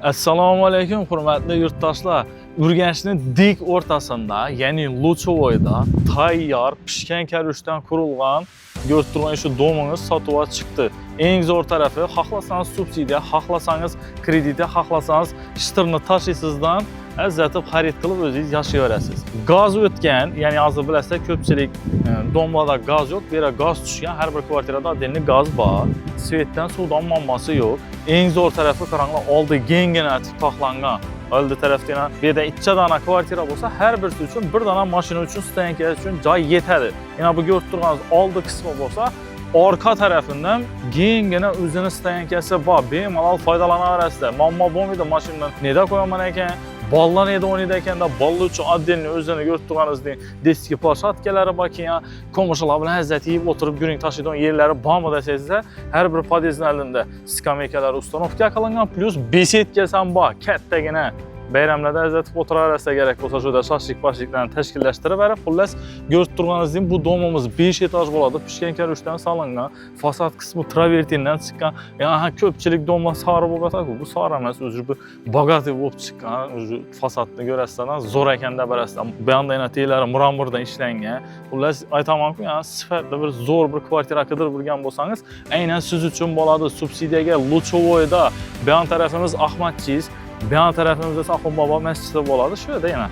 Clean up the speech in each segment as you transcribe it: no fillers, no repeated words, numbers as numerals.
Assalomu alaykum hurmatli yurtdoshlar. Urganchning dik o'rtasida, ya'ni Luchovoyda tayyor pishgan karushdan qurilgan ko'rib turgan shu domingiz sotuvga chiqdi. Eng zo'r tarafi, xohlasangiz subsidiya, xohlasangiz kreditga, xohlasangiz shtirni tashiysizdan ajratib xarid qilib o'zingiz yashayverasiz. Gaz o'tgan, ya'ni hozir bilasizlar, ko'pchilik domlarda gaz yo'q, bu yerda gaz tushgan, har bir kvartirada oddiy gaz bor. Svetdan, suvdan muammosi yo'q. Eng zo'r tarafi qaranglar, oldi gengina taqlangan. Oldi tarafda bu yerda 2 dona kvartira bo'lsa, har birisi uchun bir dona mashina uchun, stanka uchun joy yetadi. Yana bu ko'rib turganingiz oldi qismi bo'lsa, orqa tarafından gengina o'zini stankasi bor. Bemalol foydalanaverasizlar. Muammo bo'lmaydi, mashinadan neda qo'yaman ekan, ballar neda o'ynaydi ekanda, ballar uchun oddiy o'zini ko'rib turganingizdek deski plashadkalari bor, keyin ko'mishlar bilan lazzat yeb o'tirib yuring tashiydigan yerlari bormi desangizlar, har bir podyezdning oldida skameykalar ustanovka qilingan, plus besetka ham bor, kattagina. Bayramlarda ajratib o'tiraversa kerak bo'lsa, shuda shashlik-pashliklarni tashkillashtirib berib, xullas ko'rib turganingizdek bu domimiz 5 etaj bo'ladi, pishgan karushdan solingan, fasad qismi travertindan chiqqan. Yani ko'pchilik domlar sari bo'lib turadi, bu sari emas, o'zi bu bogati bo'lib chiqqan, o'zi fasadni ko'rasizlar, zo'r ekanda bilasizlar. Bu yoqda yana teylari muramburdan ishlangan. Xullas aytamanku, yani sifatli bir zo'r bir kvartira qidirib bo'lgan bo'lsangiz, aynan siz uchun bo'ladi. Subsidiyaga Luchovoyda, bu yon tarafimiz Ahmadchiz, bu yon tarafimizda Saxon bobo masjidi bo'ladi. Shu yerda yana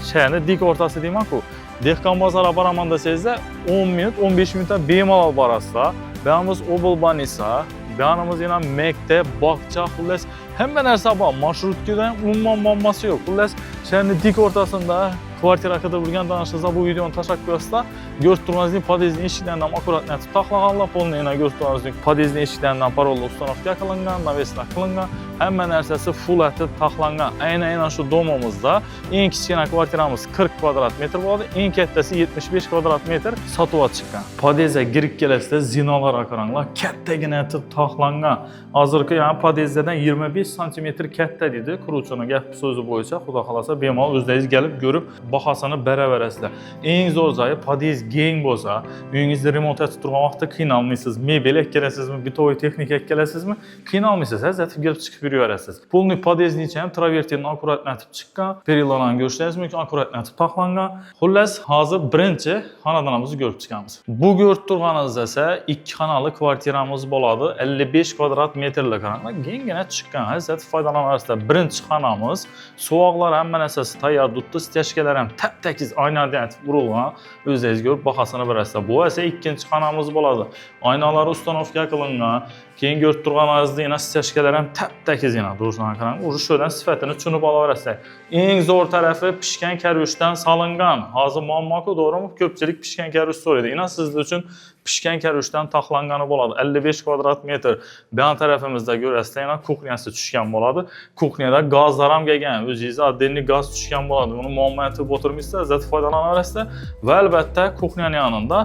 shaharning dik o'rtasi deyman-ku. Dehqon bozori boraman desangizlar, 10 minut, 15 minutda bemalol borasizlar. Bu yoqimiz Oblbanisa, bu yoqimiz yana maktab, bog'cha, xullas hamma narsa bor. Marshrutkadan umuman muammosi yo'q. Xullas shaharning dik o'rtasida kvartira qidirib bo'lgan tanishingizlar bu videoni tashlab qo'yasizlar. Ko'rib turganingizdek podyezdning eshiklaridan akkuratni taqlaganlar, polni yana ko'rib turganingizdek podyezdning eshiklaridan parolli ustanovka qilingan, naveslar qilingan, hamma narsasi full atib taqlangan. Aynan shu domimizda eng kichkina kvartiramiz 40 kvadrat metr bo'ladi, eng kattasi 75 kvadrat metr sotuvga chiqqan. Podyezdga kirib kelasizda zinolar qaranglar, kattagina atib taqlangan. Hozirgi yani podyezddan 25 sm katta dedi quruvchining gap so'zi bo'yicha, xudo xolasa bemalol o'zingiz kelib ko'rib bahosini beraverasizlar. Eng zo'r joyi podyezd keng bo'lsa, uyingizda remont etib turgan vaqtda qiynalmaysiz. Mebel ekkelasizmi, bitovoy texnika ekkelasizmi, qiynalmaysiz. Hazrat kelib chiqib yuraverasiz. Polni podyezdning ham travertinni akkuratlatib chiqqan, perilarni ko'rishingiz mumkin, akkuratlatib taqlangan. Xullas, hozir birinchi xonadonimizni ko'rib chiqamiz. Bu ko'rib turganingiz esa 2 xonali kvartiramiz bo'ladi, 55 kvadrat metrli qaranglar, kengina chiqqan. Hazrat foydalanaverasizlar. Birinchi xonamiz, sovuqlar hamma narsasi tayyor, dutda stechkalar ham tap-takiz oynadan qurilgan. O'zingiz ko'rib bahosini berasizlar. Bu esa ikkinchi xonamiz bo'ladi. Oynalar ustanovka qilingan. Keyin ko'rib turganingizdek yana stechkalar ham tap-takiz yana durusdan qarang. O'sha shodan sifatini tushunib olaverasizlar. Eng zo'r tarafi pishgan karushdan solingan. Hozir muammo-ku, to'g'rimi? Ko'pchilik pishgan karush so'raydi. Yana siz uchun pishgan karushdan taqlangani bo'ladi. 55 kvadrat metr. Bu yon tarafimizda ko'rasizlar, yana kuxnyasi tushgan bo'ladi. Kuxnyada gazlar ham kelgan. O'zingiz oddiy gaz tushgan bo'ladi. Buni muammo etib o'tirmaysizlar, zat foydalanaverasizlar. Va albatta kuxnyaning yonida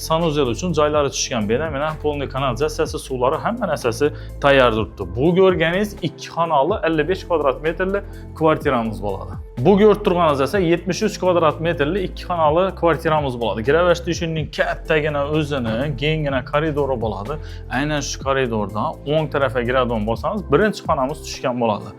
sanuzel uchun joylari tushgan. Mana polni kanalizatsiyasi, suvlari hamma narsasi tayyor turibdi. Bu ko'rganingiz 2 xonali 55 kvadrat metrli kvartiramiz bo'ladi. Bu ko'rib turganingiz esa 73 kvadrat metrli 2 xonali kvartiramiz bo'ladi. Kiraverish tushining kattagina o'zini, kengina koridori bo'ladi. Aynan shu koridordan o'ng tarafga kiradigan bo'lsangiz, birinchi xonamiz tushgan bo'ladi.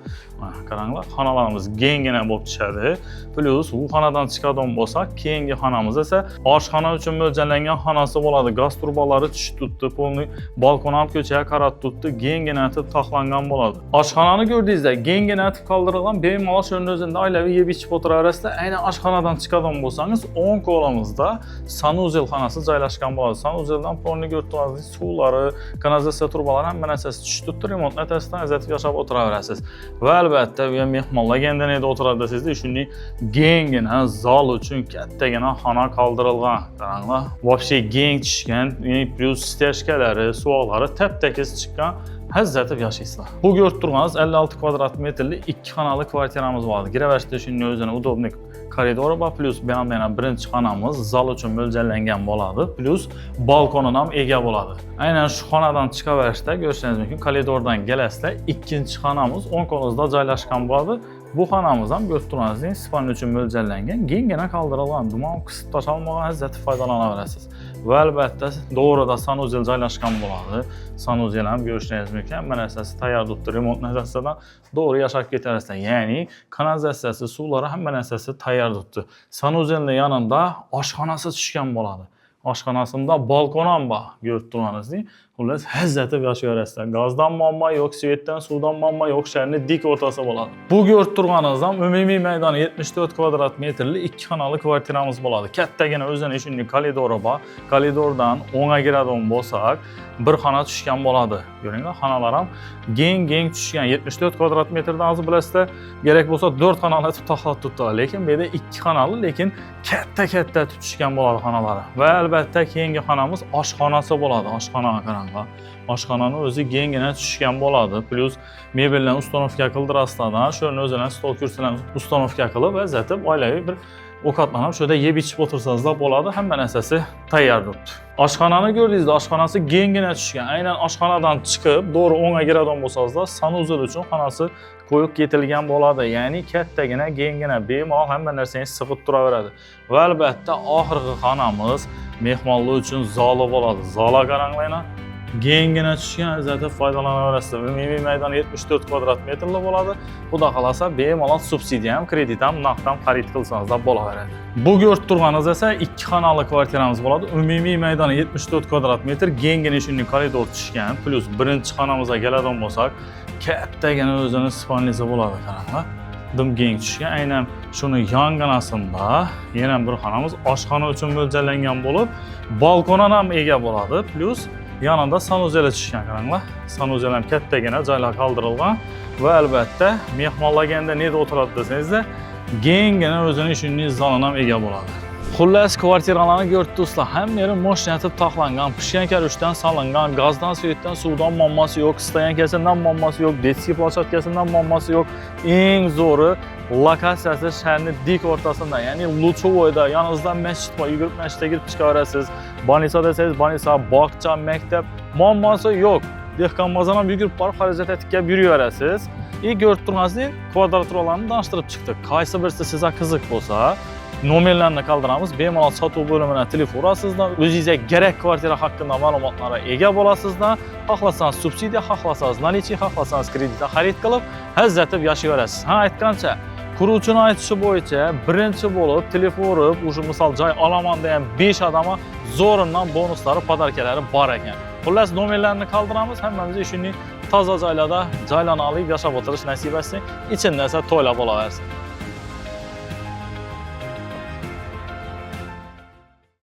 Mana qaranglar, xonalarimiz kengina bo'lib tushadi. Plus bu xonadan chiqadigan bo'lsak, keyingi xonamiz esa oshxona uchun mo'ljallangan xonasi bo'ladi. Gaz turbalari tushib turibdi, polni balkon ham ko'chaga qarab turibdi, kengina etib taqlangan bo'ladi. Oshxonani ko'rdingizlar, kengina etib qoldirilgan, bemalol shunday o'zida oilaviy yeb ichib o'tiraverasizlar. Aynan oshxonadan chiqadigan bo'lsangiz, o'ng qo'limizda sanuzel xonasi joylashgan bo'ladi. Sanuzeldan polni ko'rib turganingiz, suvlari, kanalizatsiya turbalari hamma narsasi tushib turibdi. Remont natasidan ajratib yashab o'tiraverasiz. Va albatta bu ham mehmonlar kelganida o'tiradi desangizda, shunday kengina zal uchun kattagina xona qoldirilgan. Qaranglar, вообще keng tushgan, plus stechkalari, suvoqlari tap-takiz chiqqan. Hazratib yashaysizlar. Bu ko'rib turganingiz 56 kvadrat metrli 2 xonali kvartiramiz bo'ladi. Kiraverishda shunday o'zini udobniy koridori bor, plus bu yerda yana birinchi xonamiz zal uchun mo'ljallangan bo'ladi, plus balkoni ham ega bo'ladi. Aynan shu xonadan chiqaverishda ko'rishingiz mumkin, koridordan kelasizlar, ikkinchi xonamiz o'ng qo'lingizda joylashgan bo'ladi. Bu xanamız ham görüb turganingizdek spalni uchun mo'ljallangan, kengina qoldirilgan, dumon qisib tashalmagan hazrati foydalanaverasiz. Va albatta to'g'rida sanuzel joylashgan bo'ladi. Sanuzel ham ko'rishingiz mumkin. Hamma narsasi tayyor turibdi. Remont narsasidan to'g'ri yashab ketasizlar. Ya'ni kanalizatsiyasi, suvlari hamma narsasi tayyor turibdi. Sanuzelning yanında oshxonasi tushgan bo'ladi. Oshxonasida balkon ham bor, ko'rib turganingizdek. Xullas, hazzatib yashayverasizlar. Gazdan muammo yo'q, svetdan, suvdan muammo yo'q, shaharning dik o'rtasi bo'ladi. Bu ko'rib turganingiz ham umumiy maydoni 74 kvadrat metrli 2 xonali kvartiramiz bo'ladi. Kattagina o'zining shunday koridori bor. Koridordan o'ngga kiradigan bo'lsak, bir xona tushgan bo'ladi. Ko'ringlar, xonalar ham keng tushgan. 74 kvadrat metrdan hozir bilasizlar, kerak bo'lsa 4 xonali taxlat tutadi. Lekin bu yerda 2 xonali, lekin katta tushgan bo'ladi xonalari. Va albatta keyingi xonamiz oshxonasi bo'ladi. Oshxonaga qarang. Oshxonani o'zi kengina tushgan bo'ladi. Plus mebellarni ustanovka qildirasizlar. Shuni o'zidan stol kursilarni ustanovka qilib, azatib oilaviy bir ovqatlarni ham shunda yeb ichib o'tirsangizlar bo'ladi. Hamma narsasi tayyor turibdi. Oshxonani ko'rdingizlar, oshxonasi kengina tushgan. Aynan oshxonadan chiqib, to'g'ri o'ngga kiradigan bo'lsangizlar, sanuzel uchun xonasi qo'yib ketilgan bo'ladi. Ya'ni kattagina, kengina, bemalol hamma narsangiz sig'ib turaveradi. Va albatta oxirgi xonamiz mehmonlar uchun zali bo'ladi. Zalga qaranglar. Kengina tushgan, azatda foydalanaverasizlar. Umumiy maydoni 74 kvadrat metrli bo'ladi. Xudo xolasa bemalol subsidiya ham, kredit ham, naqd ham xarid qilsangiz bo'laveradi. Bu ko'rib turganingiz esa 2 xonali kvartiramiz bo'ladi. Umumiy maydoni 74 kvadrat metr, kengina shunday koridor tushgan. Plus birinchi xonamizga keladigan bo'lsak, kattagina o'zining spalnisi bo'ladi, qaranglar. Dim keng tushgan. Aynan shuni yonginasida yana bir xonamiz oshxona uchun mo'ljallangan bo'lib, balkondan ham ega bo'ladi. Plus yanında sanuzel tushgan, qaranglar. Sanuzel ham kattagina joylar qoldirilgan va albatta mehmonlar kelganda neda o'tiradi desangizda, kengina o'zining shunday zalini ham ega bo'ladi. Xullas, kvartiralarni ko'rib turibsizlar, hamma yeri mo'shnatib taxlangan, pishgan karushdan solingan, gazdan, svetdan, suvdan muammosi yo'q, istagan kasandan muammosi yo'q, detskiy ploshatkasidan muammosi yo'q. Eng zo'ri lokatsiyasi shaharning dik o'rtasida, ya'ni Luchovoyda, yoningizda masjid bor, yugurib masjidga kirib chiqaverasiz. Banisa desangiz, banisa, bog'cha, maktab muammosi yo'q. Dehqonbozor ham yugurib borib, xarajat tikib yuraverasiz. Ko'rib turganingizdek, kvadraturlarni tanishtirib chiqdik. Qaysi birisi sizga qiziq bo'lsa, nomerlarni qoldiramiz. Bemalol sotuv bo'limidan telefon urasizlar. O'zingizga kerak kvartira haqida ma'lumotlarga ega bo'lasizlar. Xohlasangiz subsidiya, xohlasangiz nalichiy, xohlasangiz kreditda xarid qilib, hazzatib yashayverasiz. Ha, aytgancha, quruvchining aytishi bo'yicha birinchi bo'lib telefon urib, o'sha misol joy olaman degan 5 odamga zo'rindan bonuslari, podarkalari bor ekan. Xullas, nomerlarni qoldiramiz. Hammamizga shunday toza joylarda joylarni olib yashab o'tirish nasib etsin. Ichingizda esa to'yla bo'laversin.